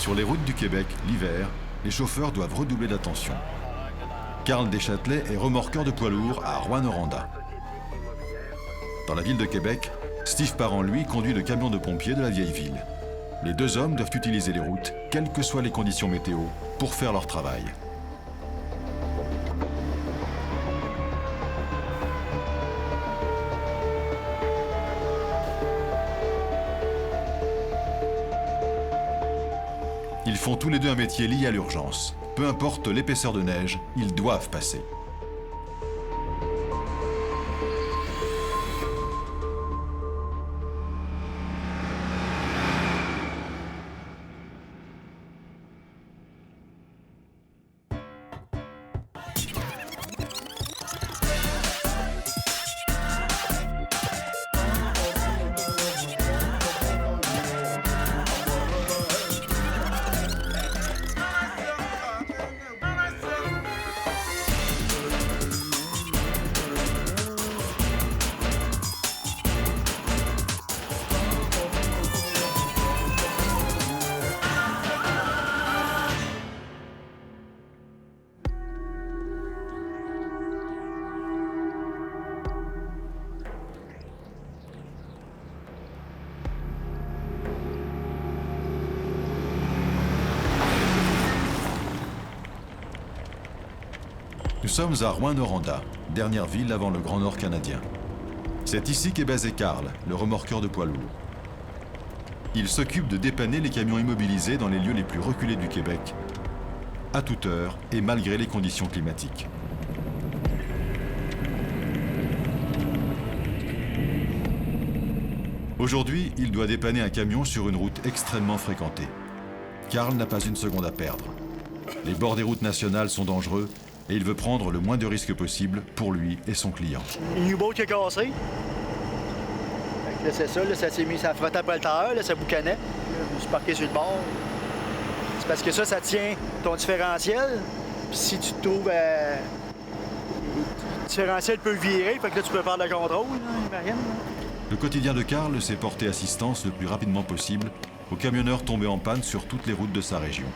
Sur les routes du Québec, l'hiver, les chauffeurs doivent redoubler d'attention. Carl Deschâtelet est remorqueur de poids lourds à Rouyn-Noranda. Dans la ville de Québec, Steve Parent, lui, conduit le camion de pompiers de la vieille ville. Les deux hommes doivent utiliser les routes, quelles que soient les conditions météo, pour faire leur travail. Ils font tous les deux un métier lié à l'urgence. Peu importe l'épaisseur de neige, ils doivent passer. Nous sommes à Rouyn-Noranda, dernière ville avant le Grand Nord canadien. C'est ici qu'est basé Carl, le remorqueur de poids lourds. Il s'occupe de dépanner les camions immobilisés dans les lieux les plus reculés du Québec, à toute heure et malgré les conditions climatiques. Aujourd'hui, il doit dépanner un camion sur une route extrêmement fréquentée. Carl n'a pas une seconde à perdre. Les bords des routes nationales sont dangereux et il veut prendre le moins de risques possible pour lui et son client. Le U-boat qui a cassé. Là, c'est ça, là, ça s'est mis, ça frottait après le tailleur, là, ça boucanait. Là, je me suis parqué sur le bord. C'est parce que ça tient ton différentiel. Puis si tu te trouves... le différentiel peut virer, fait que là, tu peux faire le contrôle, là, Marianne. Le quotidien de Carl, c'est porter assistance le plus rapidement possible aux camionneurs tombés en panne sur toutes les routes de sa région.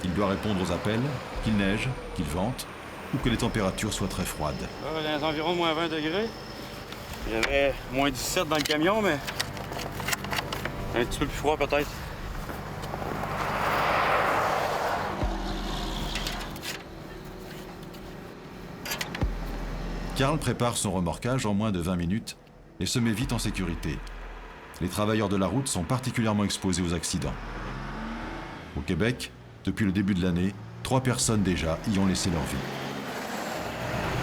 Il doit répondre aux appels, qu'il neige, qu'il vente, ou que les températures soient très froides. Dans les environs de moins 20 degrés. J'avais moins 17 dans le camion, mais un petit peu plus froid peut-être. Carl prépare son remorquage en moins de 20 minutes et se met vite en sécurité. Les travailleurs de la route sont particulièrement exposés aux accidents. Au Québec, depuis le début de l'année, 3 personnes déjà y ont laissé leur vie.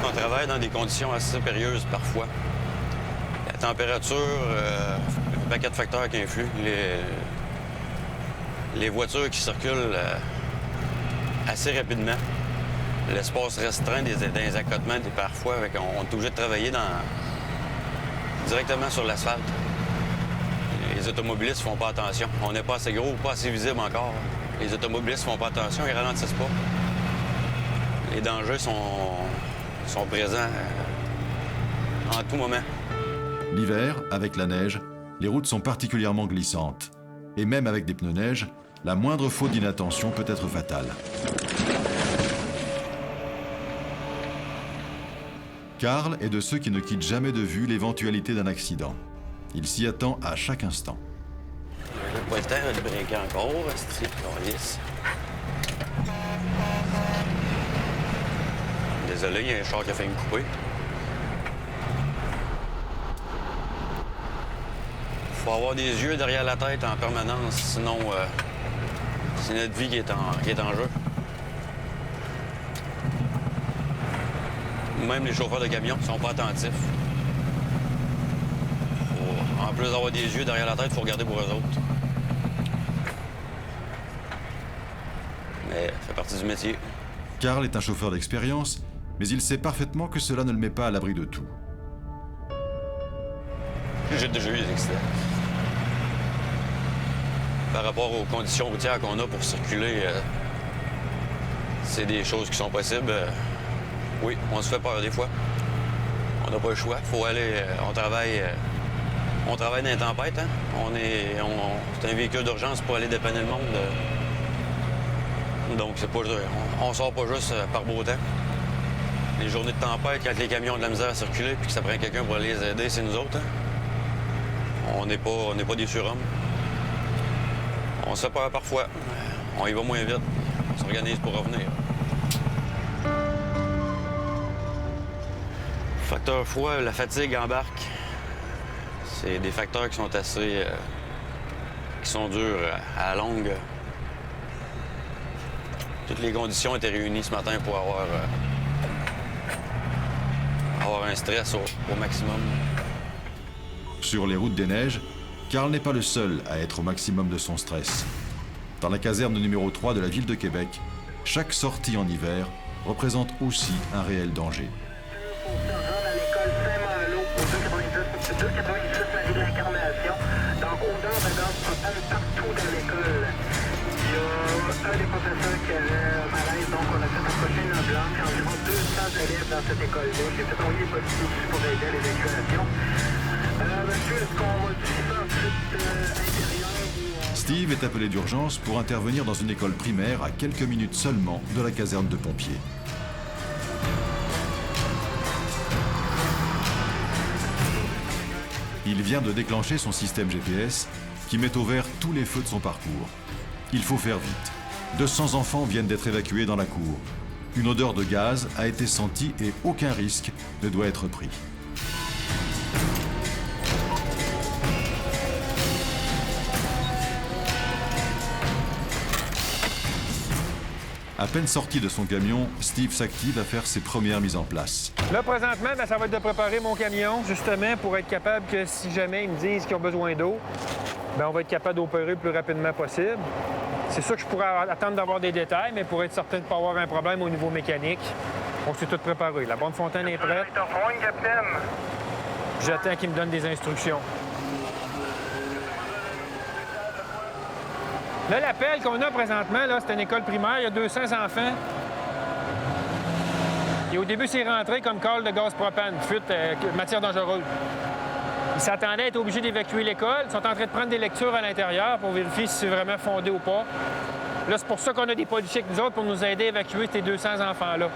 On travaille dans des conditions assez périlleuses parfois. La température, un paquet de facteurs qui influent. Les voitures qui circulent assez rapidement. L'espace restreint dans les accotements, parfois, on est obligé de travailler directement sur l'asphalte. Les automobilistes font pas attention. On n'est pas assez gros ou pas assez visible encore. Les automobilistes font pas attention, ils ralentissent pas. Les dangers sont présents en tout moment. L'hiver, avec la neige, les routes sont particulièrement glissantes. Et même avec des pneus neige, la moindre faute d'inattention peut être fatale. Carl est de ceux qui ne quittent jamais de vue l'éventualité d'un accident. Il s'y attend à chaque instant. J'ai pas le temps de brinquer encore, c'est lisse. Désolé, il y a un char qui a fait une coupée. Faut avoir des yeux derrière la tête en permanence, sinon c'est notre vie qui est en jeu. Même les chauffeurs de camions ne sont pas attentifs. En plus d'avoir des yeux derrière la tête, il faut regarder pour eux autres. Mais ça fait partie du métier. Carl est un chauffeur d'expérience, mais il sait parfaitement que cela ne le met pas à l'abri de tout. J'ai déjà eu des accidents. Par rapport aux conditions routières qu'on a pour circuler, c'est des choses qui sont possibles. Oui, on se fait peur des fois. On n'a pas le choix. Faut aller. On travaille dans les tempêtes. Hein? C'est un véhicule d'urgence pour aller dépanner le monde. Donc, c'est pas, on sort pas juste par beau temps. Les journées de tempête, quand les camions ont de la misère à circuler puis que ça prend quelqu'un pour aller les aider, c'est nous autres. Hein? On n'est pas des surhommes. On se fait peur parfois. On y va moins vite. On s'organise pour revenir. Facteur froid, la fatigue embarque. C'est des facteurs qui sont assez... qui sont durs à la longue. Toutes les conditions étaient réunies ce matin pour avoir un stress au maximum. Sur les routes des neiges, Carl n'est pas le seul à être au maximum de son stress. Dans la caserne numéro 3 de la ville de Québec, chaque sortie en hiver représente aussi un réel danger. Un des professeurs qui avait un malaise, donc on a fait approcher une ambulance. Il y a environ 200 élèves dans cette école-là. J'ai fait envoyer les policiers aussi pour aider à l'évacuation. Monsieur, est-ce qu'on modifie ça ensuite intérieur ou... Steve est appelé d'urgence pour intervenir dans une école primaire à quelques minutes seulement de la caserne de pompiers. Il vient de déclencher son système GPS qui met au vert tous les feux de son parcours. Il faut faire vite. 200 enfants viennent d'être évacués dans la cour. Une odeur de gaz a été sentie et aucun risque ne doit être pris. À peine sorti de son camion, Steve s'active à faire ses premières mises en place. Là, présentement, ça va être de préparer mon camion, justement, pour être capable que si jamais ils me disent qu'ils ont besoin d'eau, on va être capable d'opérer le plus rapidement possible. C'est sûr que je pourrais attendre d'avoir des détails, mais pour être certain de ne pas avoir un problème au niveau mécanique, on s'est tout préparé. La bonne fontaine est prête. J'attends qu'ils me donnent des instructions. Là, l'appel qu'on a présentement, là, c'est une école primaire. Il y a 200 enfants. Et au début, c'est rentré comme call de gaz propane, fuite, matière dangereuse. Ils s'attendaient à être obligés d'évacuer l'école. Ils sont en train de prendre des lectures à l'intérieur pour vérifier si c'est vraiment fondé ou pas. Là, c'est pour ça qu'on a des policiers avec nous autres pour nous aider à évacuer ces 200 enfants-là.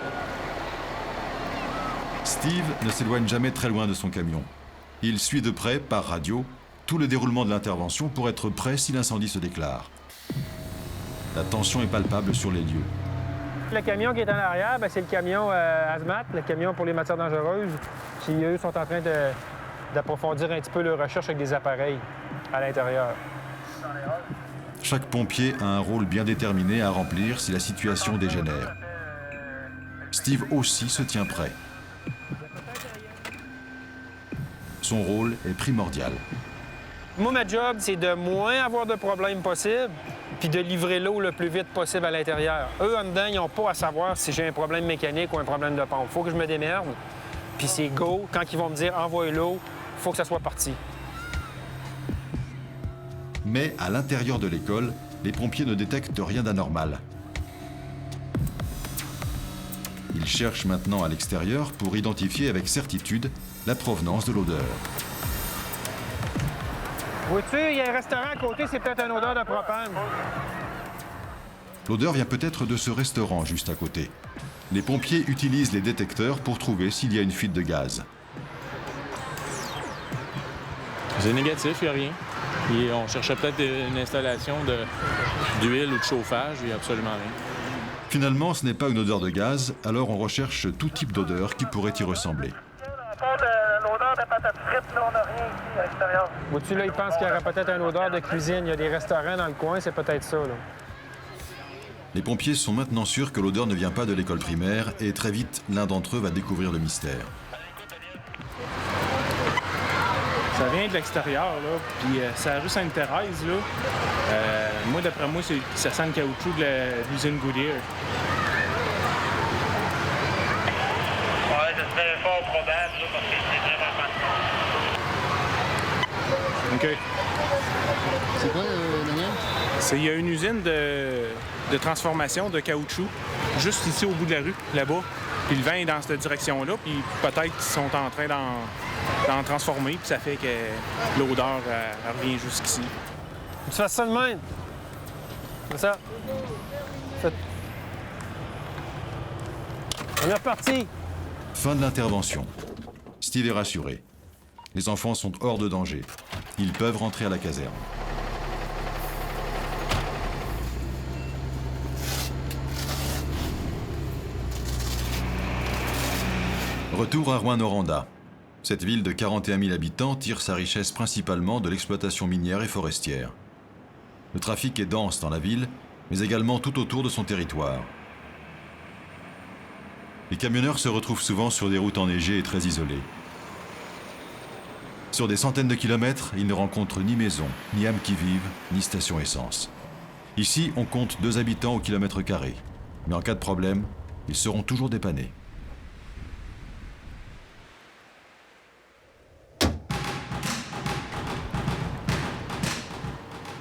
Steve ne s'éloigne jamais très loin de son camion. Il suit de près, par radio, tout le déroulement de l'intervention pour être prêt si l'incendie se déclare. La tension est palpable sur les lieux. Le camion qui est en arrière, c'est le camion Hazmat, le camion pour les matières dangereuses, qui, eux, sont en train d'approfondir un petit peu leur recherche avec des appareils à l'intérieur. Chaque pompier a un rôle bien déterminé à remplir si la situation dégénère. Steve aussi se tient prêt. Son rôle est primordial. Moi, ma job, c'est de moins avoir de problèmes possible puis de livrer l'eau le plus vite possible à l'intérieur. Eux, en dedans, ils n'ont pas à savoir si j'ai un problème mécanique ou un problème de pompe. Il faut que je me démerde. Puis c'est go. Quand ils vont me dire « envoie l'eau », il faut que ça soit parti. Mais à l'intérieur de l'école, les pompiers ne détectent rien d'anormal. Ils cherchent maintenant à l'extérieur pour identifier avec certitude la provenance de l'odeur. Vois-tu, il y a un restaurant à côté, c'est peut-être une odeur de propane. L'odeur vient peut-être de ce restaurant juste à côté. Les pompiers utilisent les détecteurs pour trouver s'il y a une fuite de gaz. C'est négatif, il n'y a rien. Et on cherchait peut-être une installation d'huile ou de chauffage, il n'y a absolument rien. Finalement, ce n'est pas une odeur de gaz, alors on recherche tout type d'odeur qui pourrait y ressembler. L'odeur de patates frites, là, on n'a rien ici à l'extérieur. Vois-tu, là, ils pensent qu'il y aurait peut-être une odeur de cuisine. Il y a des restaurants dans le coin, c'est peut-être ça, là. Les pompiers sont maintenant sûrs que l'odeur ne vient pas de l'école primaire et très vite, l'un d'entre eux va découvrir le mystère. Ça vient de l'extérieur, là, puis c'est la rue Sainte-Thérèse, là. Moi, d'après moi, ça sent le caoutchouc de l'usine Goodyear. Ouais, ça serait fort probable, là, parce que c'est vraiment pas. OK. C'est quoi, Daniel? Il y a une usine de transformation de caoutchouc, juste ici au bout de la rue, là-bas. Puis le vent est dans cette direction-là, puis peut-être qu'ils sont en train d'en transformer, puis ça fait que l'odeur revient jusqu'ici. Tu fais ça de même. Fais ça. On est reparti. Fin de l'intervention. Steve est rassuré. Les enfants sont hors de danger. Ils peuvent rentrer à la caserne. Retour à Rouyn-Noranda. Cette ville de 41 000 habitants tire sa richesse principalement de l'exploitation minière et forestière. Le trafic est dense dans la ville, mais également tout autour de son territoire. Les camionneurs se retrouvent souvent sur des routes enneigées et très isolées. Sur des centaines de kilomètres, ils ne rencontrent ni maison, ni âme qui vive, ni station essence. Ici, on compte 2 habitants au kilomètre carré. Mais en cas de problème, ils seront toujours dépannés.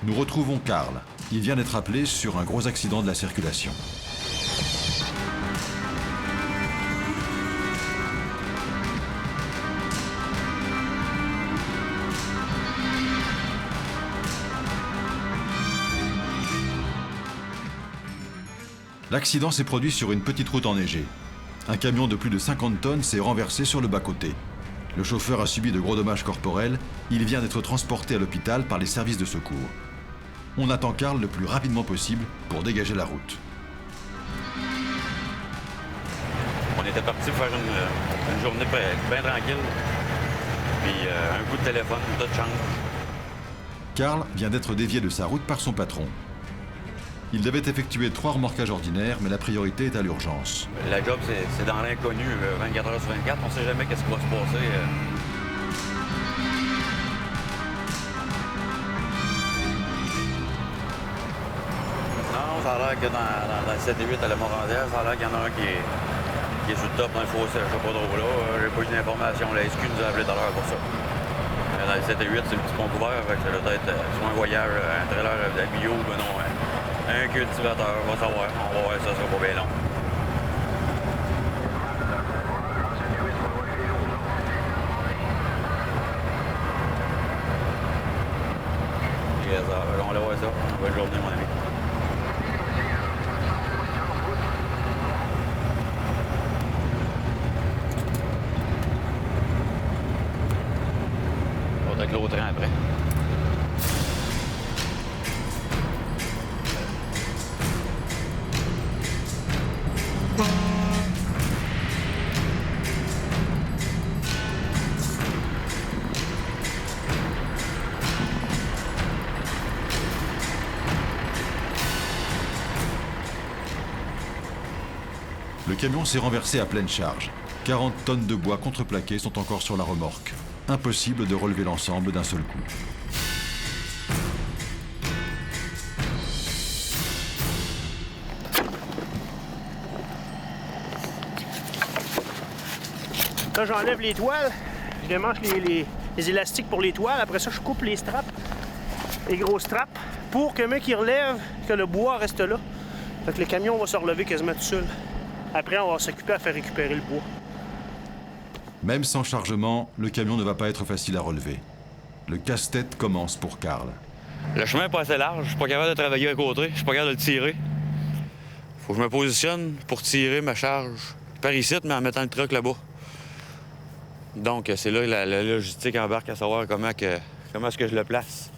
Nous retrouvons Karl. Il vient d'être appelé sur un gros accident de la circulation. L'accident s'est produit sur une petite route enneigée. Un camion de plus de 50 tonnes s'est renversé sur le bas-côté. Le chauffeur a subi de gros dommages corporels. Il vient d'être transporté à l'hôpital par les services de secours. On attend Karl le plus rapidement possible pour dégager la route. On était parti faire une journée bien tranquille. Puis un coup de téléphone, tout change. Karl vient d'être dévié de sa route par son patron. Il devait effectuer 3 remorquages ordinaires, mais la priorité est à l'urgence. La job, c'est dans l'inconnu, 24 heures sur 24. On sait jamais qu'est-ce qui va se passer. Non, ça a l'air que dans le 7 et 8 à la Morandière, ça a l'air qu'il y en a un qui est sur le top dans le fossé. Je sais pas trop là. J'ai pas eu d'informations. La SQ nous a appelé tout à l'heure pour ça. Dans le 7 et 8, c'est le petit pont couvert. Fait que ça doit être soit un voyage, un trailer de bio, ben non, un cultivateur. On va savoir. On va voir, ça sera pas bien long. Yes, on va voir ça. Bonne journée, mon ami. On va avec l'autre train après. Le camion s'est renversé à pleine charge. 40 tonnes de bois contreplaqué sont encore sur la remorque. Impossible de relever l'ensemble d'un seul coup. Là, j'enlève les toiles, je démanche les élastiques pour les toiles. Après ça, je coupe les straps, les grosses straps, pour que mec qui relève, que le bois reste là. Fait que le camion va se relever quasiment tout seul. Après, on va s'occuper à faire récupérer le bois. Même sans chargement, le camion ne va pas être facile à relever. Le casse-tête commence pour Karl. Le chemin est pas assez large. Je suis pas capable de travailler à côté. Je suis pas capable de le tirer. Faut que je me positionne pour tirer ma charge par ici, mais en mettant le truck là-bas. Donc, c'est là la logistique embarque à savoir comment est-ce que je le place.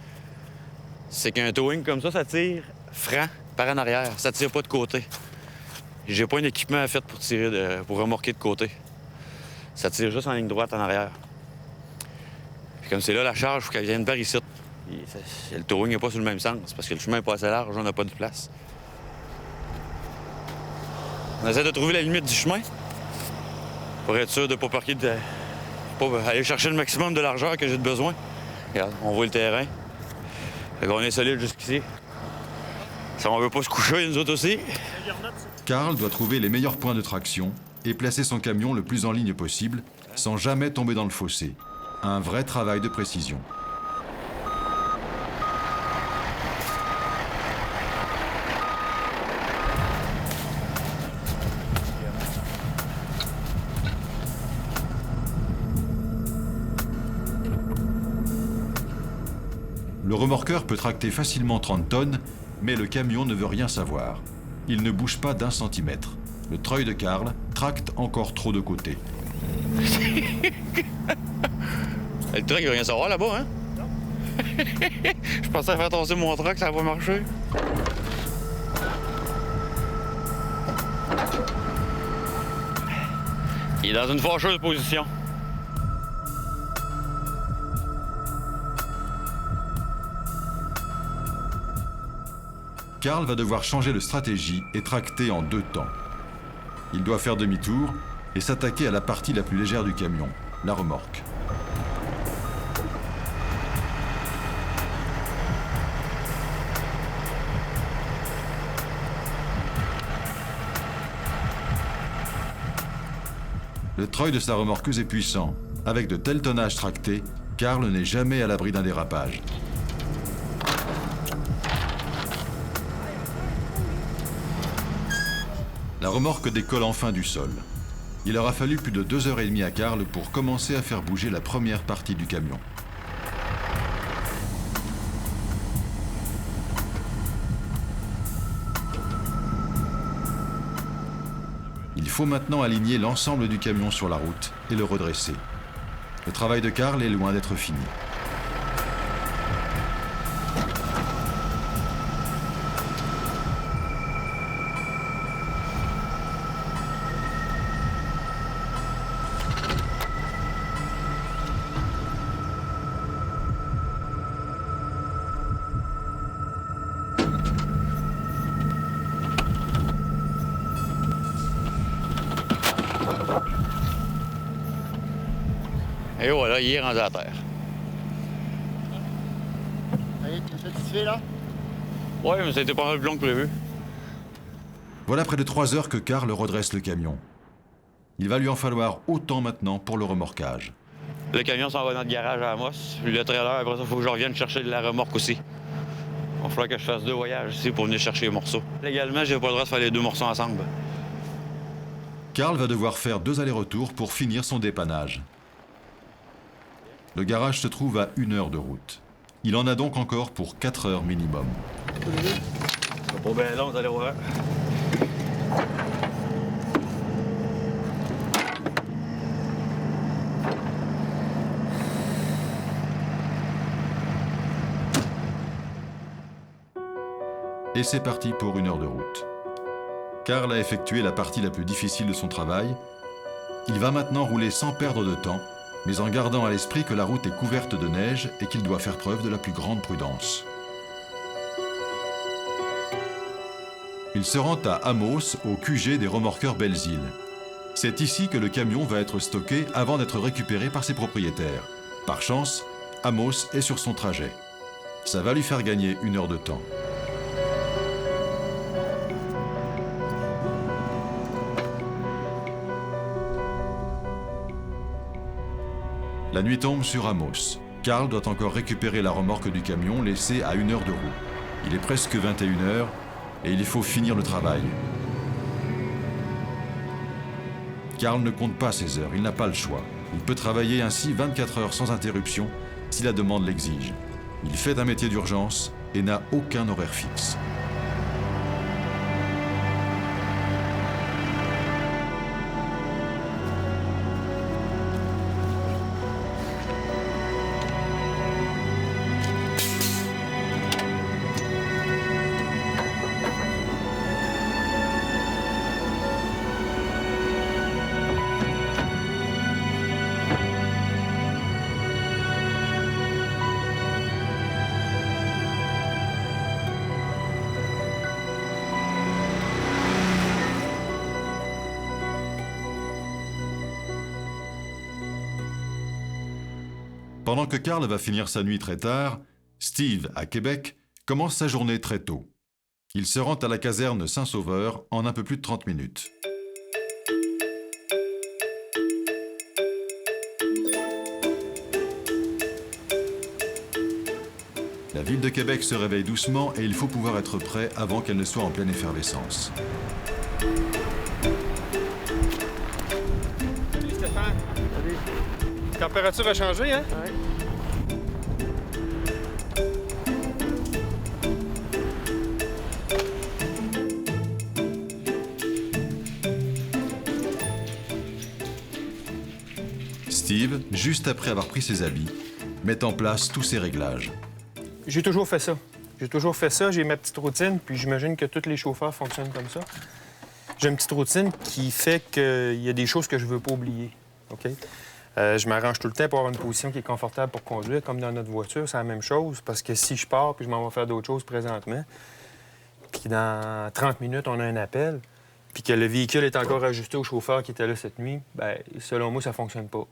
C'est qu'un towing comme ça tire franc par en arrière. Ça tire pas de côté. J'ai pas un équipement fait pour tirer, pour remorquer de côté. Ça tire juste en ligne droite en arrière. Puis comme c'est là la charge, il faut qu'elle vienne par ici. Le towing n'est pas sur le même sens parce que le chemin n'est pas assez large, on n'a pas de place. On essaie de trouver la limite du chemin pour être sûr de ne pas parquer, pas aller chercher le maximum de largeur que j'ai de besoin. Regarde, on voit le terrain. Fait qu'on est solide jusqu'ici. Si on veut pas se coucher, nous autres aussi. Karl doit trouver les meilleurs points de traction et placer son camion le plus en ligne possible sans jamais tomber dans le fossé. Un vrai travail de précision. Le remorqueur peut tracter facilement 30 tonnes, mais le camion ne veut rien savoir. Il ne bouge pas d'1 centimètre. Le treuil de Carl tracte encore trop de côté. Le truck, il veut rien savoir là-bas, hein? Je pensais faire tomber mon truck, ça va marcher. Il est dans une fâcheuse position. Carl va devoir changer de stratégie et tracter en 2 temps. Il doit faire demi-tour et s'attaquer à la partie la plus légère du camion, la remorque. Le treuil de sa remorqueuse est puissant. Avec de tels tonnages tractés, Carl n'est jamais à l'abri d'un dérapage. La remorque décolle enfin du sol. Il aura fallu plus de 2h30 à Carl pour commencer à faire bouger la première partie du camion. Il faut maintenant aligner l'ensemble du camion sur la route et le redresser. Le travail de Carl est loin d'être fini. Et voilà, il est rendu à terre. Allez, t'es satisfait là? Ouais, mais ça a été pas mal plus long que prévu. Voilà près de 3 heures que Carl redresse le camion. Il va lui en falloir autant maintenant pour le remorquage. Le camion s'en va dans notre garage à Amos. Puis le trailer, après ça, il faut que je revienne chercher de la remorque aussi. Il va falloir que je fasse 2 voyages ici pour venir chercher les morceaux. Légalement, j'ai pas le droit de faire les 2 morceaux ensemble. Carl va devoir faire 2 allers-retours pour finir son dépannage. Le garage se trouve à 1 heure de route. Il en a donc encore pour 4 heures minimum. C'est pas bien long, vous allez voir. Et c'est parti pour 1 heure de route. Carl a effectué la partie la plus difficile de son travail. Il va maintenant rouler sans perdre de temps, mais en gardant à l'esprit que la route est couverte de neige et qu'il doit faire preuve de la plus grande prudence. Il se rend à Amos, au QG des remorqueurs Belles-Îles. C'est ici que le camion va être stocké avant d'être récupéré par ses propriétaires. Par chance, Amos est sur son trajet. Ça va lui faire gagner 1 heure de temps. La nuit tombe sur Amos. Carl doit encore récupérer la remorque du camion laissée à 1 heure de roue. Il est presque 21h et il faut finir le travail. Carl ne compte pas ses heures, il n'a pas le choix. Il peut travailler ainsi 24 heures sans interruption si la demande l'exige. Il fait un métier d'urgence et n'a aucun horaire fixe. Pendant que Carl va finir sa nuit très tard, Steve, à Québec, commence sa journée très tôt. Il se rend à la caserne Saint-Sauveur en un peu plus de 30 minutes. La ville de Québec se réveille doucement et il faut pouvoir être prêt avant qu'elle ne soit en pleine effervescence. Salut Stéphane. Salut. La température a changé, hein? Ouais. Steve, juste après avoir pris ses habits, met en place tous ses réglages. J'ai toujours fait ça. J'ai ma petite routine, puis j'imagine que tous les chauffeurs fonctionnent comme ça. J'ai une petite routine qui fait qu'il y a des choses que je veux pas oublier. OK? Je m'arrange tout le temps pour avoir une position qui est confortable pour conduire, comme dans notre voiture, c'est la même chose, parce que si je pars puis je m'en vais faire d'autres choses présentement, puis dans 30 minutes, on a un appel, puis que le véhicule est encore ajusté au chauffeur qui était là cette nuit, bien, selon moi, ça fonctionne pas.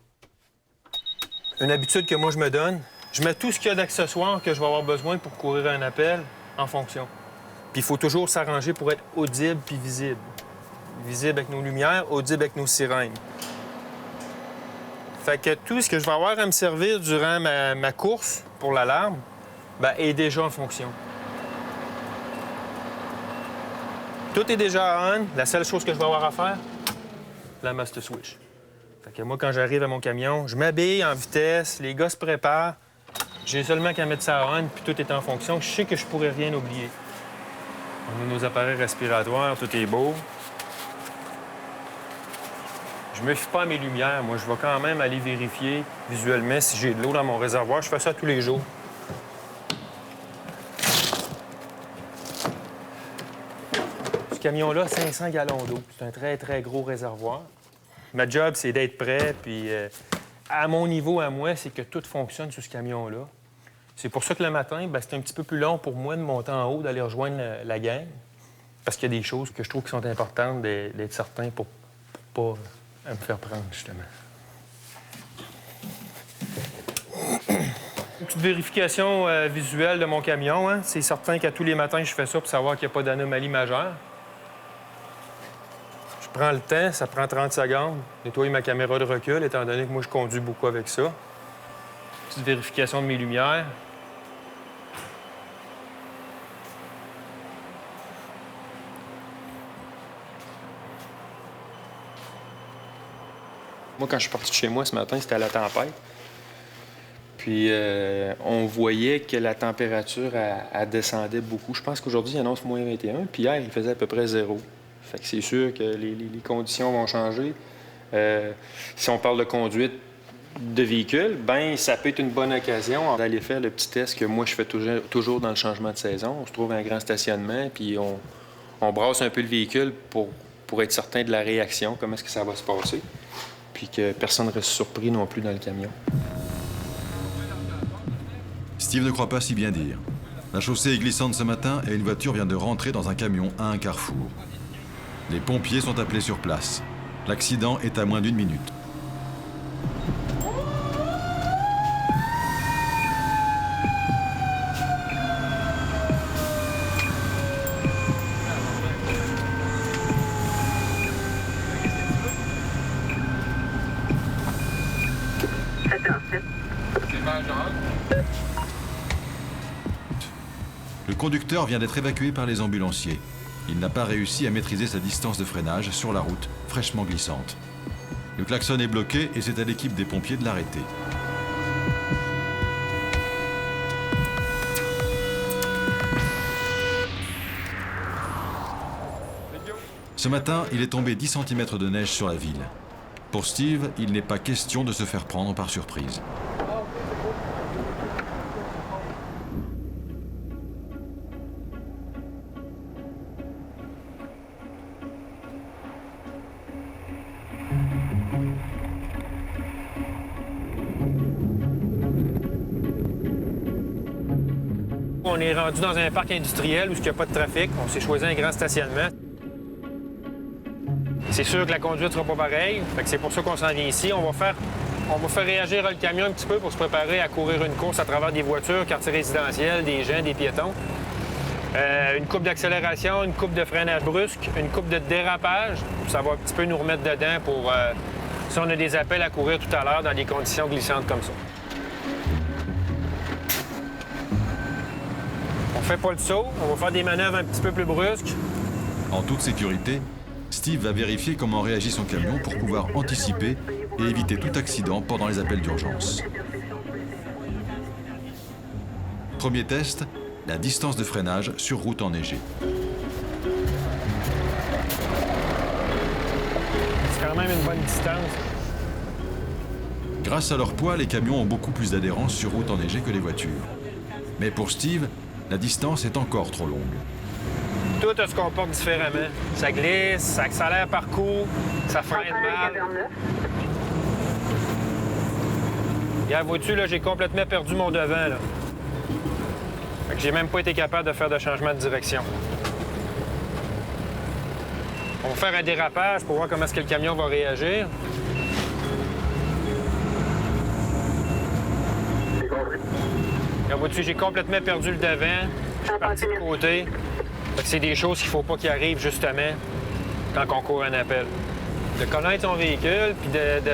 Une habitude que moi, je me donne, je mets tout ce qu'il y a d'accessoires que je vais avoir besoin pour courir un appel en fonction. Puis il faut toujours s'arranger pour être audible puis visible. Visible avec nos lumières, audible avec nos sirènes. Fait que tout ce que je vais avoir à me servir durant ma course pour l'alarme, bien, est déjà en fonction. Tout est déjà on. La seule chose que je vais avoir à faire, la master switch. Fait que moi, quand j'arrive à mon camion, je m'habille en vitesse, les gars se préparent. J'ai seulement qu'à mettre ça on, puis tout est en fonction. Je sais que je pourrais rien oublier. On a nos appareils respiratoires, tout est beau. Je me fie pas à mes lumières. Moi, je vais quand même aller vérifier visuellement si j'ai de l'eau dans mon réservoir. Je fais ça tous les jours. Ce camion-là a 500 gallons d'eau. C'est un très, très gros réservoir. Ma job, c'est d'être prêt, puis à mon niveau, à moi, c'est que tout fonctionne sur ce camion-là. C'est pour ça que le matin, c'est un petit peu plus long pour moi de monter en haut, d'aller rejoindre la gang, parce qu'il y a des choses que je trouve qui sont importantes d'être certain pour pas me faire prendre, justement. Une petite vérification visuelle de mon camion. Hein? C'est certain qu'à tous les matins, je fais ça pour savoir qu'il n'y a pas d'anomalie majeure. Je prends le temps, ça prend 30 secondes. Nettoyer ma caméra de recul, étant donné que moi, je conduis beaucoup avec ça. Petite vérification de mes lumières. Moi, quand je suis parti de chez moi ce matin, c'était à la tempête. Puis on voyait que la température, elle descendait beaucoup. Je pense qu'aujourd'hui, il annonce moins 21, puis hier, il faisait à peu près 0. Fait que c'est sûr que les conditions vont changer. Si on parle de conduite de véhicule, bien, ça peut être une bonne occasion d'aller faire le petit test que moi, je fais toujours dans le changement de saison. On se trouve à un grand stationnement, puis on brasse un peu le véhicule pour être certain de la réaction, comment est-ce que ça va se passer, puis que personne ne reste surpris non plus dans le camion. Steve ne croit pas si bien dire. La chaussée est glissante ce matin et une voiture vient de rentrer dans un camion à un carrefour. Les pompiers sont appelés sur place. L'accident est à moins d'1 minute. Le conducteur vient d'être évacué par les ambulanciers. Il n'a pas réussi à maîtriser sa distance de freinage sur la route, fraîchement glissante. Le klaxon est bloqué et c'est à l'équipe des pompiers de l'arrêter. Ce matin, il est tombé 10 cm de neige sur la ville. Pour Steve, il n'est pas question de se faire prendre par surprise. On est rendu dans un parc industriel où il n'y a pas de trafic. On s'est choisi un grand stationnement. C'est sûr que la conduite ne sera pas pareille. C'est pour ça qu'on s'en vient ici. On va faire réagir le camion un petit peu pour se préparer à courir une course à travers des voitures, quartiers résidentiels, des gens, des piétons. Une coupe d'accélération, une coupe de freinage brusque, une coupe de dérapage. Ça va un petit peu nous remettre dedans pour si on a des appels à courir tout à l'heure dans des conditions glissantes comme ça. On fait pas le saut, on va faire des manœuvres un petit peu plus brusques. En toute sécurité, Steve va vérifier comment réagit son camion pour pouvoir anticiper et éviter tout accident pendant les appels d'urgence. Premier test, la distance de freinage sur route enneigée. C'est quand même une bonne distance. Grâce à leur poids, les camions ont beaucoup plus d'adhérence sur route enneigée que les voitures. Mais pour Steve, la distance est encore trop longue. Tout se comporte différemment. Ça glisse, ça accélère par coup, ça freine mal. Regarde, vois-tu, là, j'ai complètement perdu mon devant, là. Fait que j'ai même pas été capable de faire de changement de direction. On va faire un dérapage pour voir comment est-ce que le camion va réagir. Regarde, vois-tu, j'ai complètement perdu le devant. Je suis parti de côté. Fait que c'est des choses qu'il faut pas qu'il arrive, justement, quand on court un appel. De connaître son véhicule, puis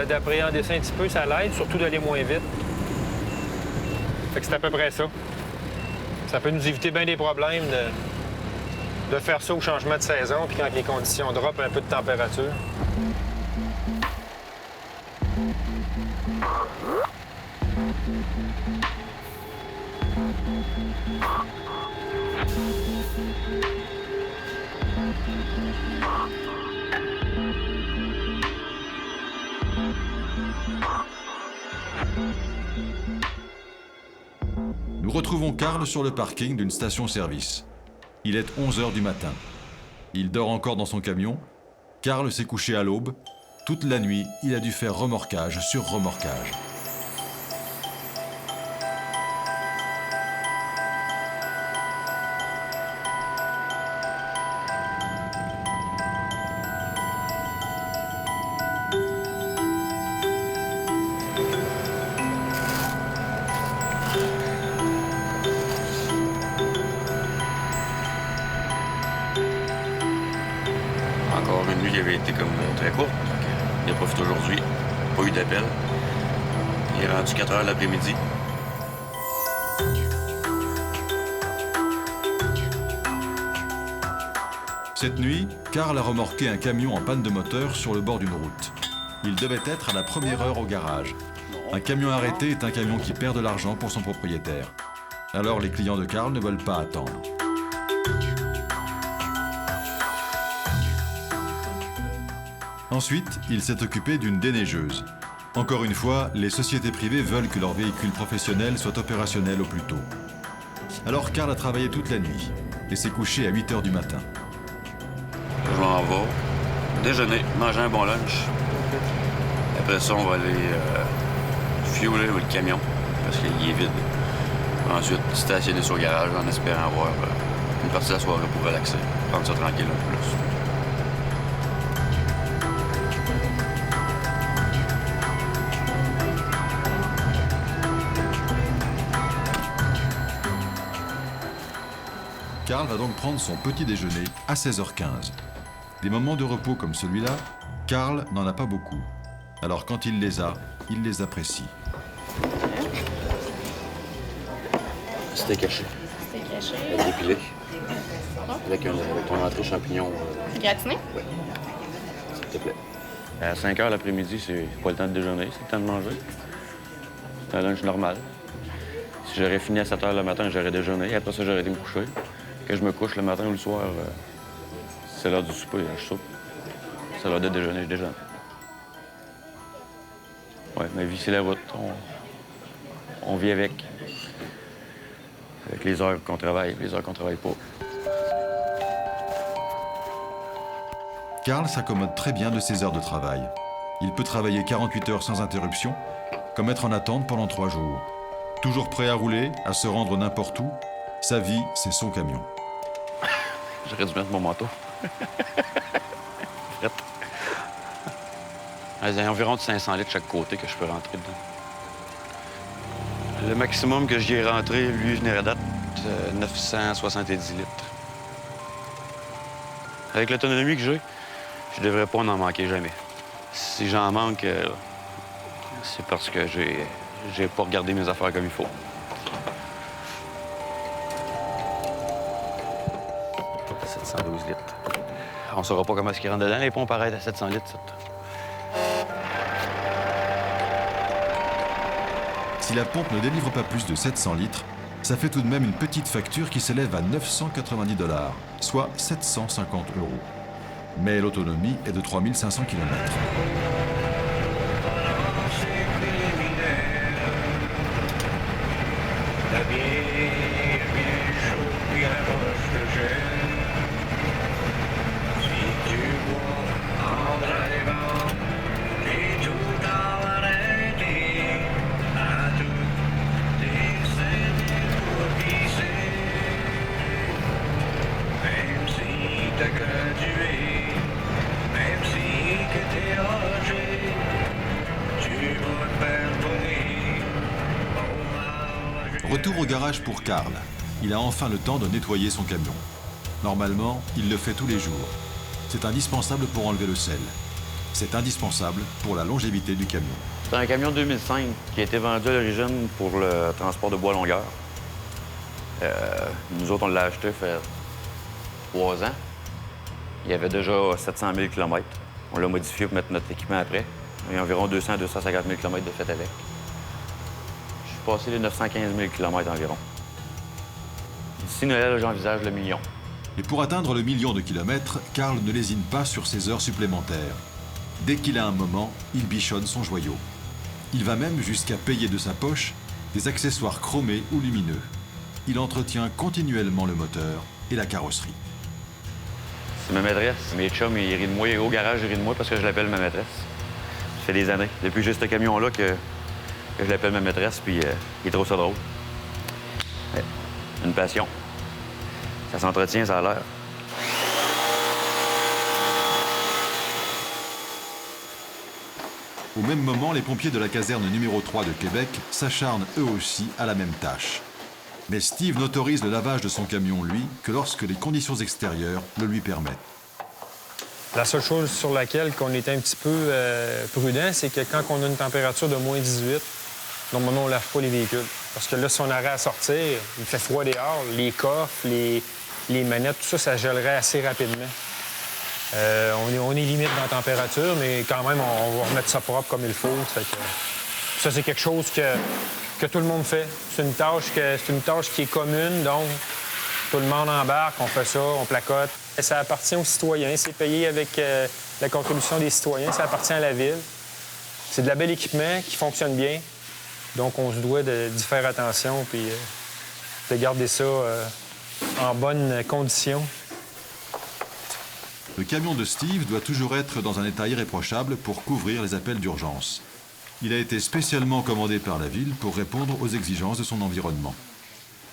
d'appréhender ça un petit peu, ça l'aide, surtout d'aller moins vite. Fait que c'est à peu près ça. Ça peut nous éviter bien des problèmes de faire ça au changement de saison, puis quand les conditions drop un peu de température. Nous retrouvons Carl sur le parking d'une station-service. Il est 11 h du matin. Il dort encore dans son camion. Carl s'est couché à l'aube. Toute la nuit, il a dû faire remorquage sur remorquage. Encore une nuit qui avait été comme très courte. Il a profité aujourd'hui. Pas eu d'appel. Il est rendu 4 h l'après-midi. Cette nuit, Carl a remorqué un camion en panne de moteur sur le bord d'une route. Il devait être à la première heure au garage. Un camion arrêté est un camion qui perd de l'argent pour son propriétaire. Alors les clients de Carl ne veulent pas attendre. Ensuite, il s'est occupé d'une déneigeuse. Encore une fois, les sociétés privées veulent que leurs véhicules professionnels soient opérationnels au plus tôt. Alors Carl a travaillé toute la nuit et s'est couché à 8 h du matin. Je m'en vais déjeuner, manger un bon lunch. Après ça, on va aller fueler le camion parce qu'il est vide. Ensuite, stationner sur le garage en espérant avoir une partie de la soirée pour relaxer, prendre ça tranquille un peu plus. Carl va donc prendre son petit déjeuner à 16 h 15. Des moments de repos comme celui-là, Carl n'en a pas beaucoup. Alors quand il les apprécie. C'était caché. C'était caché. Dépilé. Avec ton entrée champignon. Gratiné? Oui. S'il te plaît. À 5 h l'après-midi, c'est pas le temps de déjeuner, c'est le temps de manger. C'est un lunch normal. Si j'aurais fini à 7 h le matin, j'aurais déjeuné. Après ça, j'aurais été me coucher. Quand je me couche le matin ou le soir, c'est l'heure du souper, je soupe. C'est l'heure de déjeuner, je déjeune. Ouais, ma vie, c'est la route. On vit avec. Avec les heures qu'on travaille, les heures qu'on travaille pas. Carl s'accommode très bien de ses heures de travail. Il peut travailler 48 heures sans interruption, comme être en attente pendant 3 jours. Toujours prêt à rouler, à se rendre n'importe où, sa vie, c'est son camion. J'aurais dû mettre mon manteau. Il y a environ de 500 litres de chaque côté que je peux rentrer dedans. Le maximum que j'y ai rentré, lui, venait à date 970 litres. Avec l'autonomie que j'ai, je devrais pas en manquer jamais. Si j'en manque, c'est parce que j'ai pas regardé mes affaires comme il faut. « 712 litres. On saura pas comment est-ce qu'il rentre dedans. Les pompes arrêtent à 700 litres. Si la pompe ne délivre pas plus de 700 litres, ça fait tout de même une petite facture qui s'élève à 990 $, soit 750 €. Mais l'autonomie est de 3500 km. t'a gradué, même si que t'es âgé, tu vas te pardonner. Retour au garage pour Karl. Il a enfin le temps de nettoyer son camion. Normalement, il le fait tous les jours. C'est indispensable pour enlever le sel. C'est indispensable pour la longévité du camion. C'est un camion 2005 qui a été vendu à l'origine pour le transport de bois longueur. Nous autres, on l'a acheté il fait 3 ans. Il y avait déjà 700 000 km. On l'a modifié pour mettre notre équipement après. Il y a environ 200-250 000 km de fait avec. Je suis passé les 915 000 km environ. D'ici Noël, j'envisage le million. Et pour atteindre le million de kilomètres, Karl ne lésine pas sur ses heures supplémentaires. Dès qu'il a un moment, il bichonne son joyau. Il va même jusqu'à payer de sa poche des accessoires chromés ou lumineux. Il entretient continuellement le moteur et la carrosserie. C'est ma maîtresse. Mes chums, ils rient de moi. Au garage, ils rient de moi parce que je l'appelle ma maîtresse. Ça fait des années. Depuis que j'ai ce camion-là que je l'appelle ma maîtresse, puis il trouve ça drôle. Ouais. Une passion. Ça s'entretient, ça a l'air. Au même moment, les pompiers de la caserne numéro 3 de Québec s'acharnent eux aussi à la même tâche. Mais Steve n'autorise le lavage de son camion, lui, que lorsque les conditions extérieures le lui permettent. La seule chose sur laquelle on est un petit peu prudent, c'est que quand on a une température de moins 18, normalement, on ne lave pas les véhicules. Parce que là, si on aurait à sortir, il fait froid dehors, les coffres, les manettes, tout ça, ça gèlerait assez rapidement. On est limite dans la température, mais quand même, on va remettre ça propre comme il faut. Ça, c'est quelque chose que tout le monde fait. C'est une tâche qui est commune, donc tout le monde embarque, on fait ça, on placote. Ça appartient aux citoyens, c'est payé avec la contribution des citoyens, ça appartient à la ville. C'est de la belle équipement qui fonctionne bien, donc on se doit d'y faire attention puis de garder ça en bonne condition. Le camion de Steve doit toujours être dans un état irréprochable pour couvrir les appels d'urgence. Il a été spécialement commandé par la ville pour répondre aux exigences de son environnement.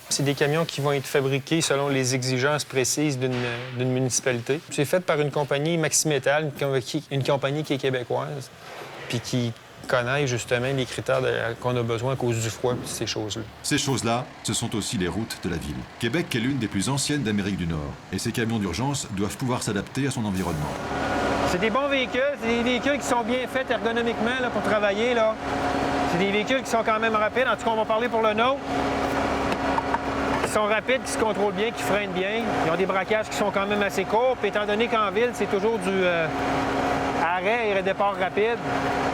C'est des camions qui vont être fabriqués selon les exigences précises d'une municipalité. C'est fait par une compagnie Maximétal, une compagnie qui est québécoise, puis qui connaît justement les critères qu'on a besoin à cause du froid et ces choses-là. Ces choses-là, ce sont aussi les routes de la ville. Québec est l'une des plus anciennes d'Amérique du Nord, et ces camions d'urgence doivent pouvoir s'adapter à son environnement. C'est des bons véhicules, c'est des véhicules qui sont bien faits ergonomiquement là, pour travailler. Là. C'est des véhicules qui sont quand même rapides. En tout cas, on va parler pour le nôtre. Qui sont rapides, qui se contrôlent bien, qui freinent bien. Ils ont des braquages qui sont quand même assez courts. Puis étant donné qu'en ville, c'est toujours du arrêt et départ rapide,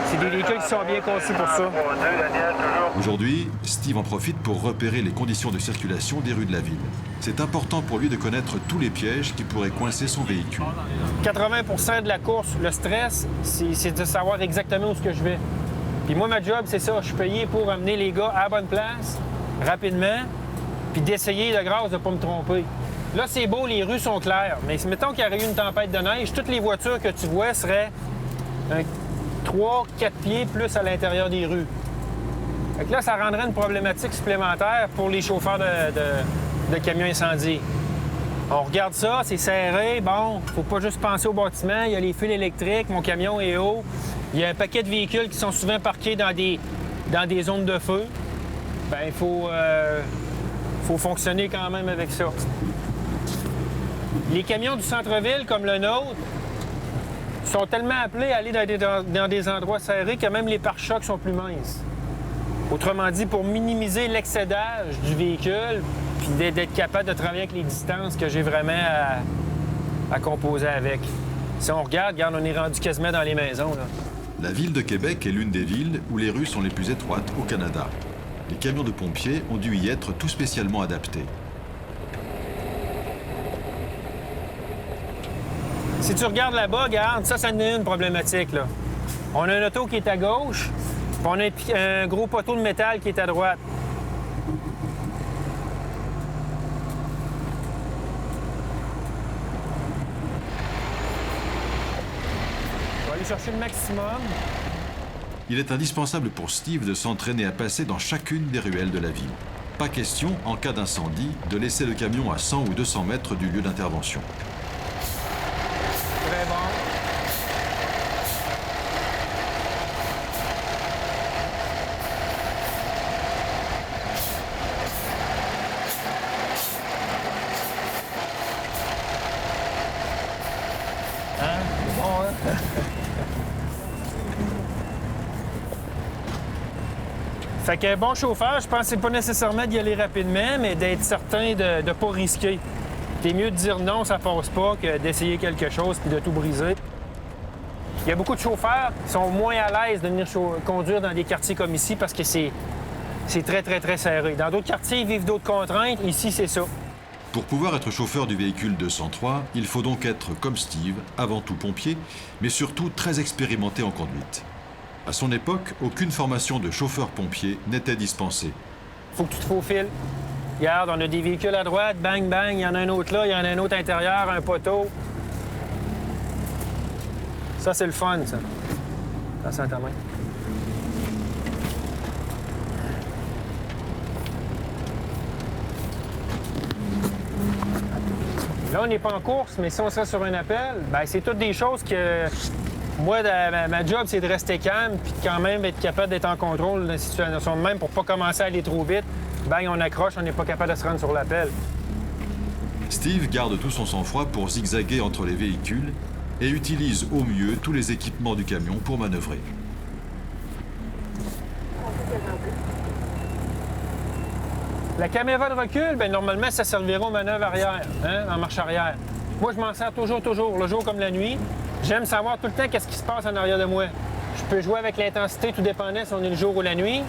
c'est des véhicules qui sont bien conçus pour ça. Aujourd'hui, Steve en profite pour repérer les conditions de circulation des rues de la ville. C'est important pour lui de connaître tous les pièges qui pourraient coincer son véhicule. 80 % de la course, le stress, c'est de savoir exactement où est-ce que je vais. Puis moi, ma job, c'est ça. Je suis payé pour amener les gars à la bonne place, rapidement, puis d'essayer de grâce de ne pas me tromper. Là, c'est beau, les rues sont claires, mais mettons qu'il y aurait eu une tempête de neige, toutes les voitures que tu vois seraient 3-4 pieds plus à l'intérieur des rues. Fait que là, ça rendrait une problématique supplémentaire pour les chauffeurs de camions incendiés. On regarde ça, c'est serré, bon, faut pas juste penser au bâtiment, il y a les fils électriques, mon camion est haut, il y a un paquet de véhicules qui sont souvent parqués dans des zones de feu. Bien, il faut fonctionner quand même avec ça. Les camions du centre-ville, comme le nôtre, sont tellement appelés à aller dans des endroits serrés que même les pare-chocs sont plus minces. Autrement dit, pour minimiser l'excédage du véhicule, puis d'être capable de travailler avec les distances que j'ai vraiment à composer avec. Si on regarde, on est rendu quasiment dans les maisons. Là. La ville de Québec est l'une des villes où les rues sont les plus étroites au Canada. Les camions de pompiers ont dû y être tout spécialement adaptés. Si tu regardes là-bas, regarde, ça en est une problématique. Là. On a un auto qui est à gauche, puis on a un gros poteau de métal qui est à droite. On va aller chercher le maximum. Il est indispensable pour Steve de s'entraîner à passer dans chacune des ruelles de la ville. Pas question, en cas d'incendie, de laisser le camion à 100 ou 200 mètres du lieu d'intervention. Fait qu'un bon chauffeur, je pense que c'est pas nécessairement d'y aller rapidement, mais d'être certain de ne pas risquer. C'est mieux de dire non, ça passe pas, que d'essayer quelque chose puis de tout briser. Il y a beaucoup de chauffeurs qui sont moins à l'aise de venir conduire dans des quartiers comme ici parce que c'est très, très, très serré. Dans d'autres quartiers, ils vivent d'autres contraintes. Ici, c'est ça. Pour pouvoir être chauffeur du véhicule 203, il faut donc être, comme Steve, avant tout pompier, mais surtout très expérimenté en conduite. À son époque, aucune formation de chauffeur-pompier n'était dispensée. Faut que tu te faufiles. Regarde, on a des véhicules à droite, bang, bang, il y en a un autre là, il y en a un autre intérieur, un poteau. Ça, c'est le fun, ça. Attention à ta main. Là, on n'est pas en course, mais si on serait sur un appel, bien, c'est toutes des choses que... Moi, ma job, c'est de rester calme puis quand même être capable d'être en contrôle de la situation de même pour pas commencer à aller trop vite. Bang, on accroche, on n'est pas capable de se rendre sur l'appel. Steve garde tout son sang-froid pour zigzaguer entre les véhicules et utilise au mieux tous les équipements du camion pour manœuvrer. La caméra de recul, bien, normalement, ça servira aux manœuvres arrière, hein, en marche arrière. Moi, je m'en sers toujours, le jour comme la nuit. J'aime savoir tout le temps qu'est-ce qui se passe en arrière de moi. Je peux jouer avec l'intensité, tout dépendant si on est le jour ou la nuit.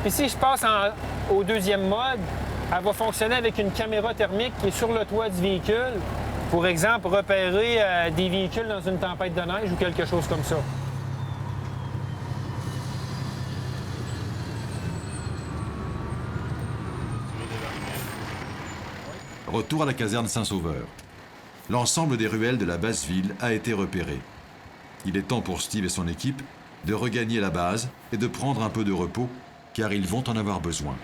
Puis si je passe au deuxième mode, elle va fonctionner avec une caméra thermique qui est sur le toit du véhicule. Pour exemple, repérer des véhicules dans une tempête de neige ou quelque chose comme ça. Retour à la caserne Saint-Sauveur. L'ensemble des ruelles de la basse ville a été repéré. Il est temps pour Steve et son équipe de regagner la base et de prendre un peu de repos, car ils vont en avoir besoin.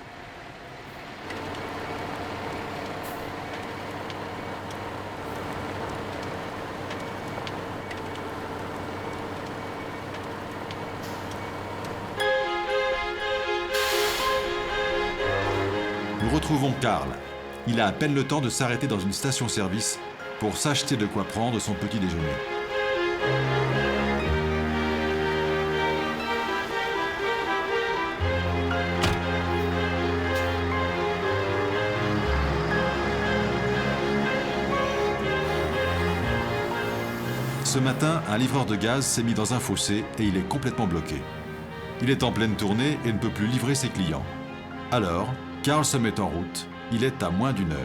Nous retrouvons Carl. Il a à peine le temps de s'arrêter dans une station-service pour s'acheter de quoi prendre son petit déjeuner. Ce matin, un livreur de gaz s'est mis dans un fossé et il est complètement bloqué. Il est en pleine tournée et ne peut plus livrer ses clients. Alors, Carl se met en route. Il est à moins d'1 heure.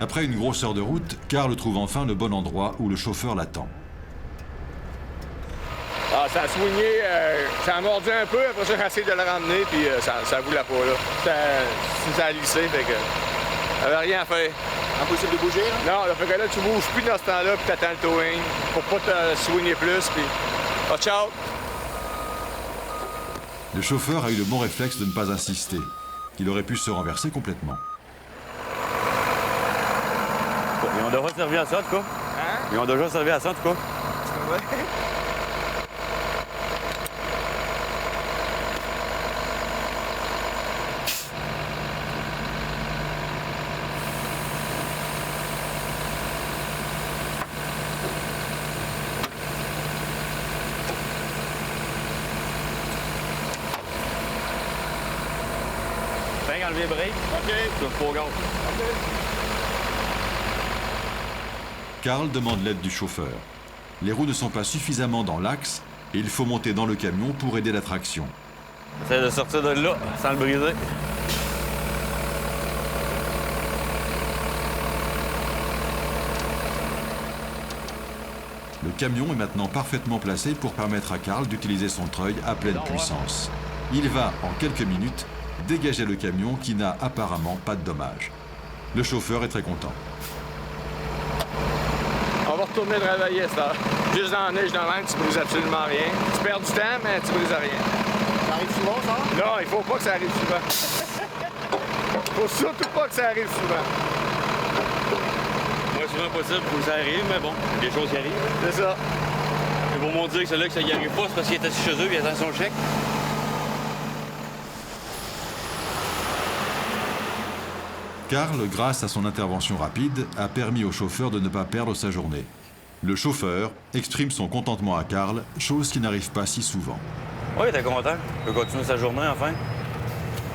Après une grosse heure de route, Carl trouve enfin le bon endroit où le chauffeur l'attend. Ah, ça a soigné, ça a mordu un peu, après ça j'ai essayé de le ramener, puis ça voulait pas, là. Ça a lissé, fait que... J'avais rien à faire. Impossible de bouger, là? Non, fait que là, tu bouges plus dans ce temps-là, puis t'attends le towing, pour pas te soigner plus, puis... Ah, ciao! Le chauffeur a eu le bon réflexe de ne pas insister. Il aurait pu se renverser complètement. Ils ont déjà servi à ça, en tout cas. Hein? Ils ont déjà servi à ça, en tout cas. Ouais. Fais enlever le break. OK. Tu vas pas au gaz. OK. Carl demande l'aide du chauffeur. Les roues ne sont pas suffisamment dans l'axe et il faut monter dans le camion pour aider la traction. Essaye de sortir de là sans le briser. Le camion est maintenant parfaitement placé pour permettre à Carl d'utiliser son treuil à pleine puissance. Il va, en quelques minutes, dégager le camion qui n'a apparemment pas de dommages. Le chauffeur est très content. On va retourner travailler à cette heure. Juste dans la neige, dans l'air, tu brises absolument rien. Tu perds du temps, mais tu brises rien. Ça arrive souvent, ça? Non, il faut pas que ça arrive souvent. Faut surtout pas que ça arrive souvent. Moins souvent possible pour que ça arrive, mais bon, des choses qui arrivent. C'est ça. Ils vont m'en dire que celui-là que ça y arrive pas, c'est parce qu'il est assis chez eux, il attend son chèque. Carl, grâce à son intervention rapide, a permis au chauffeur de ne pas perdre sa journée. Le chauffeur exprime son contentement à Carl, chose qui n'arrive pas si souvent. Oui, il était content. Il peut continuer sa journée, enfin.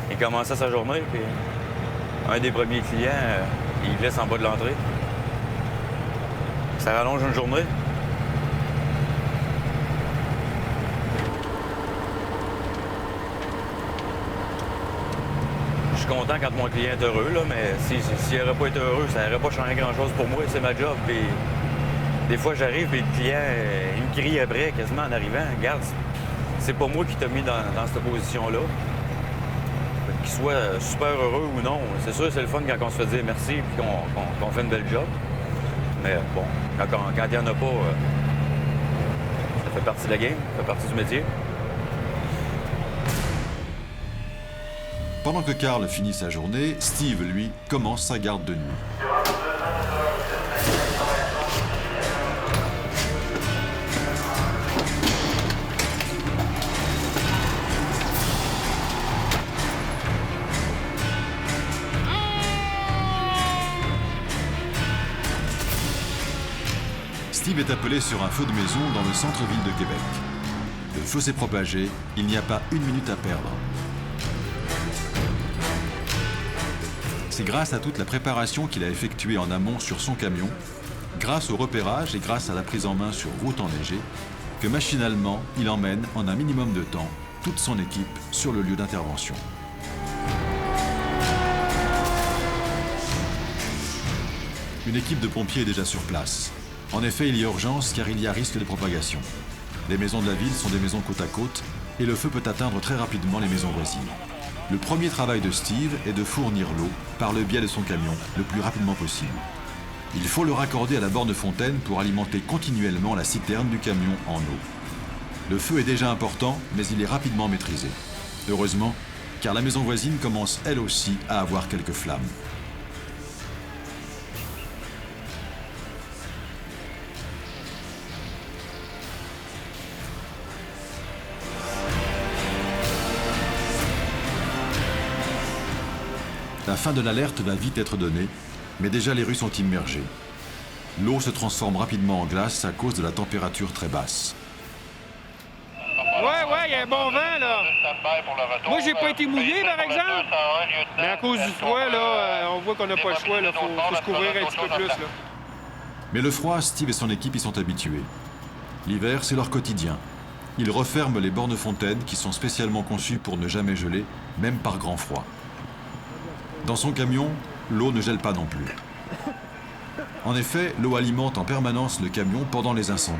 Il commençait sa journée, puis un des premiers clients, il laisse en bas de l'entrée. Ça rallonge une journée. Je suis content quand mon client est heureux, là, mais s'il n'aurait pas été heureux, ça n'aurait pas changé grand-chose pour moi. C'est ma job. Puis des fois, j'arrive et le client, il me crie après, quasiment en arrivant. Regarde, c'est pas moi qui t'ai mis dans cette position-là. Qu'il soit super heureux ou non, c'est sûr, c'est le fun quand on se fait dire merci et qu'on fait une belle job. Mais bon, quand il n'y en a pas, ça fait partie de la game, ça fait partie du métier. Pendant que Carl finit sa journée, Steve, lui, commence sa garde de nuit. Steve est appelé sur un feu de maison dans le centre-ville de Québec. Le feu s'est propagé, il n'y a pas une minute à perdre. C'est grâce à toute la préparation qu'il a effectuée en amont sur son camion, grâce au repérage et grâce à la prise en main sur route enneigée, que machinalement, il emmène en un minimum de temps toute son équipe sur le lieu d'intervention. Une équipe de pompiers est déjà sur place. En effet, il y a urgence car il y a risque de propagation. Les maisons de la ville sont des maisons côte à côte et le feu peut atteindre très rapidement les maisons voisines. Le premier travail de Steve est de fournir l'eau par le biais de son camion le plus rapidement possible. Il faut le raccorder à la borne fontaine pour alimenter continuellement la citerne du camion en eau. Le feu est déjà important, mais il est rapidement maîtrisé. Heureusement, car la maison voisine commence elle aussi à avoir quelques flammes. La fin de l'alerte va vite être donnée, mais déjà les rues sont immergées. L'eau se transforme rapidement en glace à cause de la température très basse. Ouais, il y a un bon vent, là. Moi, j'ai pas été mouillé, par exemple. Mais à cause du froid, là, on voit qu'on n'a pas le choix, là. Faut se couvrir un petit peu plus, là. Mais le froid, Steve et son équipe y sont habitués. L'hiver, c'est leur quotidien. Ils referment les bornes fontaines qui sont spécialement conçues pour ne jamais geler, même par grand froid. Dans son camion, l'eau ne gèle pas non plus. En effet, l'eau alimente en permanence le camion pendant les incendies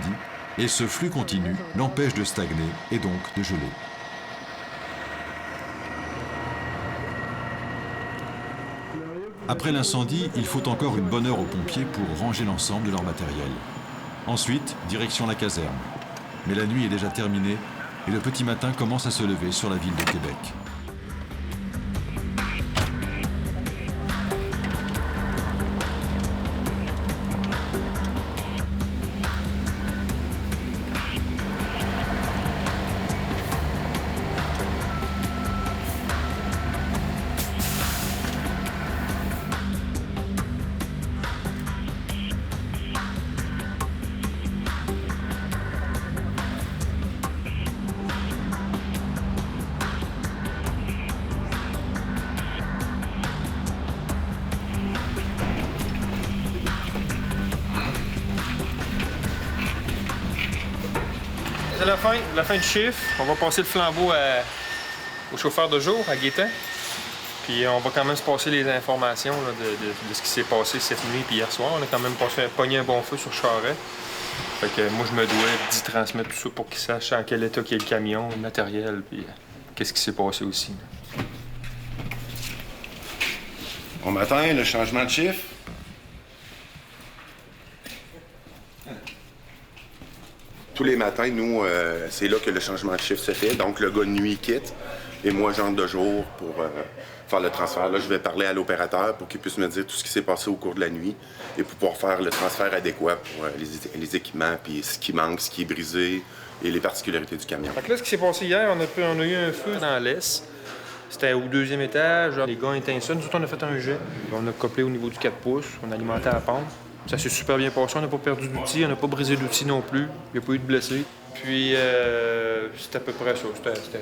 et ce flux continu l'empêche de stagner et donc de geler. Après l'incendie, il faut encore une bonne heure aux pompiers pour ranger l'ensemble de leur matériel. Ensuite, direction la caserne. Mais la nuit est déjà terminée et le petit matin commence à se lever sur la ville de Québec. C'est la fin du chiffre. On va passer le flambeau au chauffeur de jour, à Gaétan. Puis on va quand même se passer les informations là, de ce qui s'est passé cette nuit puis hier soir. On a quand même pogné un bon feu sur Charest. Fait que moi, je me dois d'y transmettre tout ça pour qu'ils sachent en quel état qu'est le camion, le matériel, puis qu'est-ce qui s'est passé aussi. Bon matin, le changement de chiffre. Tous les matins, nous, c'est là que le changement de chiffre se fait. Donc, le gars de nuit quitte et moi, j'entre de jour pour faire le transfert. Là, je vais parler à l'opérateur pour qu'il puisse me dire tout ce qui s'est passé au cours de la nuit et pour pouvoir faire le transfert adéquat pour les équipements, puis ce qui manque, ce qui est brisé et les particularités du camion. Fait que là, ce qui s'est passé hier, on a eu un feu dans l'est. C'était au 2e étage. Les gars ont éteint ça. Nous autres, on a fait un jet. On a couplé au niveau du 4 pouces. On a alimenté à la pompe. Ça s'est super bien passé. On n'a pas perdu d'outils. On n'a pas brisé d'outils non plus. Il n'y a pas eu de blessés. Puis, c'était à peu près ça.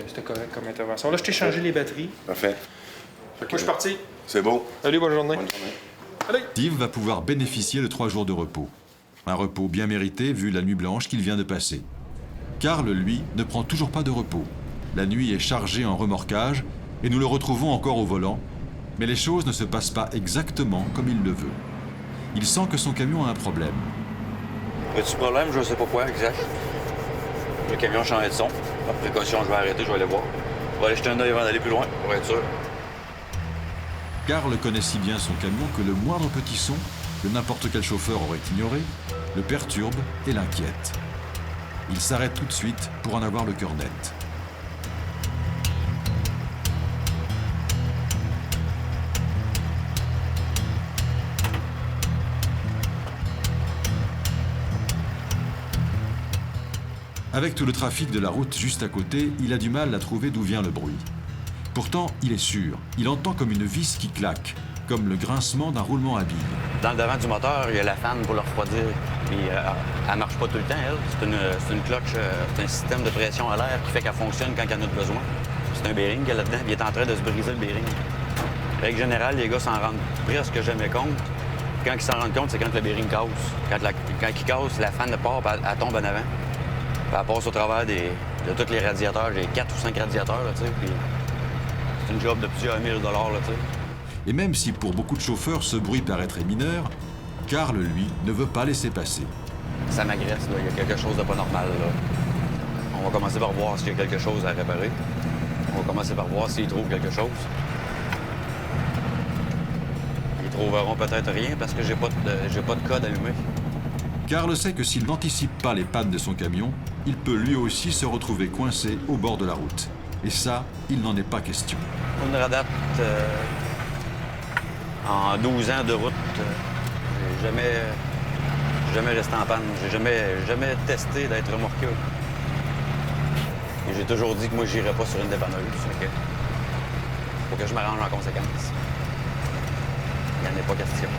C'était correct comme intervention. Là, je t'ai changé les batteries. Parfait. Moi, je suis parti. C'est beau. Salut, bonne journée. Bonne journée. Allez. Steve va pouvoir bénéficier de 3 jours de repos. Un repos bien mérité vu la nuit blanche qu'il vient de passer. Carl, lui, ne prend toujours pas de repos. La nuit est chargée en remorquage et nous le retrouvons encore au volant, mais les choses ne se passent pas exactement comme il le veut. Il sent que son camion a un problème. As-tu problème? Je sais pas quoi exact. Le camion a changé de son. Par précaution, je vais arrêter, je vais aller voir. Je vais aller jeter un œil avant d'aller plus loin, pour être sûr. Carl connaît si bien son camion que le moindre petit son, que n'importe quel chauffeur aurait ignoré, le perturbe et l'inquiète. Il s'arrête tout de suite pour en avoir le cœur net. Avec tout le trafic de la route juste à côté, il a du mal à trouver d'où vient le bruit. Pourtant, il est sûr, il entend comme une vis qui claque, comme le grincement d'un roulement à billes. Dans le devant du moteur, il y a la fan pour le refroidir. Puis, elle marche pas tout le temps, elle. C'est une cloche, c'est un système de pression à l'air qui fait qu'elle fonctionne quand il y en a besoin. C'est un bearing qu'il y a là-dedans, puis il est en train de se briser le bearing. Règle générale, les gars s'en rendent presque jamais compte. Quand ils s'en rendent compte, c'est quand le bearing casse. Quand il casse, la fan part, puis elle tombe en avant. Puis elle passe au travers de tous les radiateurs. J'ai 4 ou 5 radiateurs, là, tu sais, puis c'est une job de plusieurs $1000, là, tu sais. Et même si pour beaucoup de chauffeurs ce bruit paraîtrait mineur, Carl, lui, ne veut pas laisser passer. Ça m'agresse, là. Il y a quelque chose de pas normal, là. On va commencer par voir s'il y a quelque chose à réparer. On va commencer par voir s'ils trouvent quelque chose. Ils trouveront peut-être rien parce que j'ai pas de code allumé. Carl sait que s'il n'anticipe pas les pannes de son camion, il peut lui aussi se retrouver coincé au bord de la route. Et ça, il n'en est pas question. Une radate, en 12 ans de route, j'ai jamais resté en panne. J'ai jamais testé d'être remorqueur. Et j'ai toujours dit que moi, j'irais pas sur une dépanneuse. Faut que je m'arrange en conséquence. Il n'y en a pas question.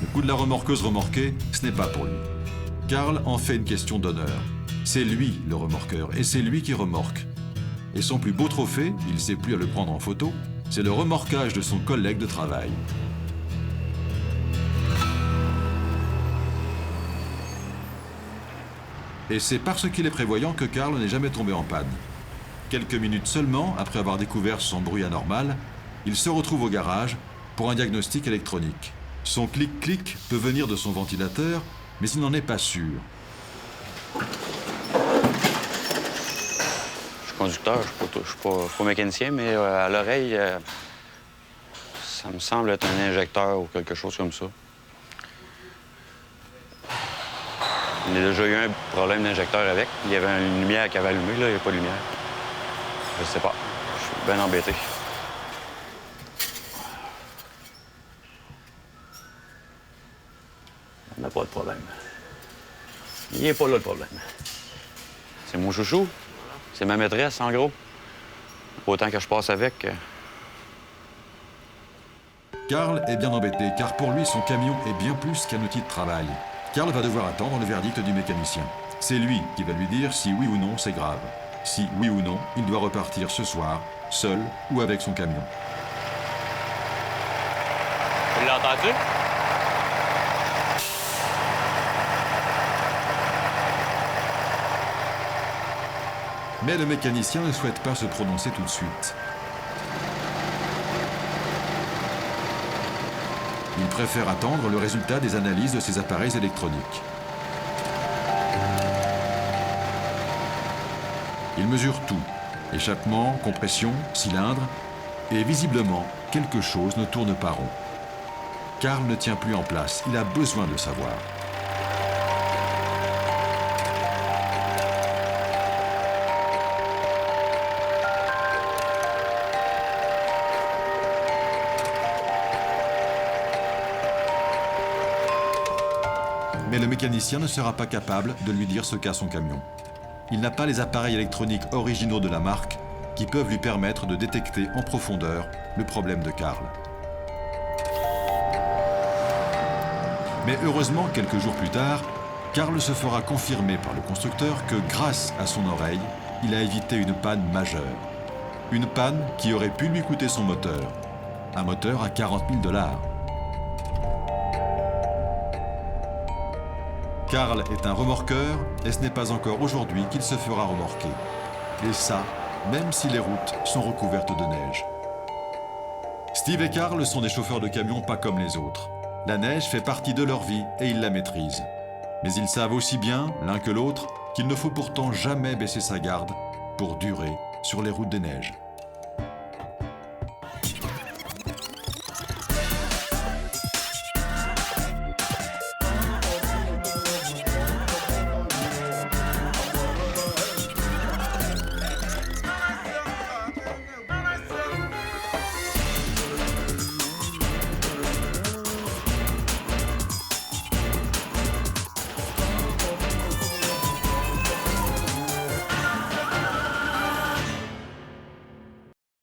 Le coup de la remorqueuse remorquée, ce n'est pas pour lui. Carl en fait une question d'honneur. C'est lui le remorqueur et c'est lui qui remorque. Et son plus beau trophée, il ne sait plus à le prendre en photo, c'est le remorquage de son collègue de travail. Et c'est parce qu'il est prévoyant que Carl n'est jamais tombé en panne. Quelques minutes seulement après avoir découvert son bruit anormal, il se retrouve au garage pour un diagnostic électronique. Son clic-clic peut venir de son ventilateur, mais il n'en est pas sûr. Je suis conducteur, je suis pas mécanicien, mais à l'oreille, ça me semble être un injecteur ou quelque chose comme ça. Il y a déjà eu un problème d'injecteur avec. Il y avait une lumière qui avait allumé, là, il n'y a pas de lumière. Je sais pas. Je suis bien embêté. On n'a pas de problème. Il n'est pas là, le problème. C'est mon chouchou. C'est ma maîtresse, en gros. Autant que je passe avec. Carl est bien embêté, car pour lui, son camion est bien plus qu'un outil de travail. Carl va devoir attendre le verdict du mécanicien. C'est lui qui va lui dire si oui ou non c'est grave. Si oui ou non, il doit repartir ce soir, seul ou avec son camion. Tu l'as entendu? Mais le mécanicien ne souhaite pas se prononcer tout de suite. Il préfère attendre le résultat des analyses de ses appareils électroniques. Il mesure tout. Échappement, compression, cylindre. Et visiblement, quelque chose ne tourne pas rond. Karl ne tient plus en place, il a besoin de savoir. Mais le mécanicien ne sera pas capable de lui dire ce qu'a son camion. Il n'a pas les appareils électroniques originaux de la marque qui peuvent lui permettre de détecter en profondeur le problème de Karl. Mais heureusement, quelques jours plus tard, Karl se fera confirmer par le constructeur que grâce à son oreille, il a évité une panne majeure. Une panne qui aurait pu lui coûter son moteur. Un moteur à 40 000 $. Karl est un remorqueur et ce n'est pas encore aujourd'hui qu'il se fera remorquer. Et ça, même si les routes sont recouvertes de neige. Steve et Karl sont des chauffeurs de camions pas comme les autres. La neige fait partie de leur vie et ils la maîtrisent. Mais ils savent aussi bien, l'un que l'autre, qu'il ne faut pourtant jamais baisser sa garde pour durer sur les routes des neiges.